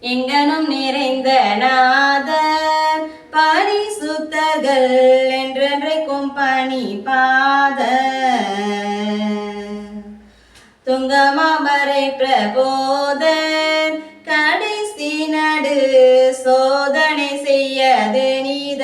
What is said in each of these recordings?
எங்கனும் நிறைந்த நாதர் பரிசுத்தர்கள் என்றென்றைக்கும் பணி பாத துங்கமாமரை பிரபோதர் கடைசி நடு சோதனை செய்யது நீத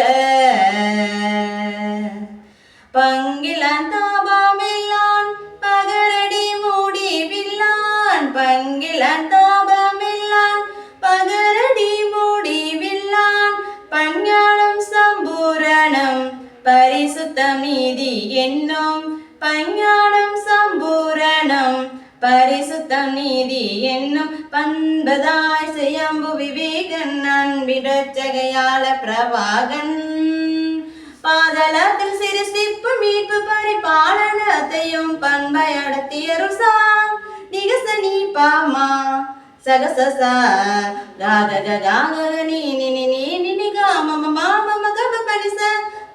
பங்கிலான் தாபமில்லான் பகரடி முடிவில்லான் பங்கிலான் தாபமில்லான் பகரடி முடிவில்லான் பஞ்ஞானம் சம்பூரணம் பரிசுத்தம் நீதி என்னும் பஞ்ஞானம் சம்பூரணம் பரிசுத்தம் நீதி என்னும் பண்பதாய் சுயம்பு விவேகன் அன்பிடச்சகையால பிரபாகன் பாதலத்தில் சிறுசிப்பு மீட்பு பரிபாலனத்தையும் பண்பை அடத்தியருசா நிகசனி பாமா சகசசா காக காக நீ நி நி நி நி நி காம மாம கப பனிச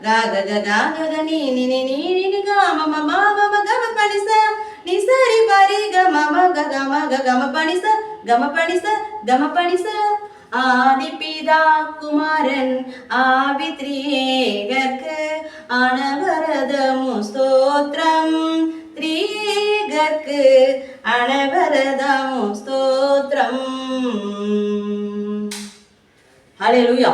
காக காக நீ நி நி நி நி காம மாம கப பனிச நீ சரி பரி கம கம பனிச கம பனிச ஆதிபிதா குமாரன் ஆவித்ரியேகர்க்கு அனவரதமு ஸ்தோத்ரம் த்ரியேகர்க்கு அனவரதமு ஸ்தோத்ரம். ஹல்லேலூயா.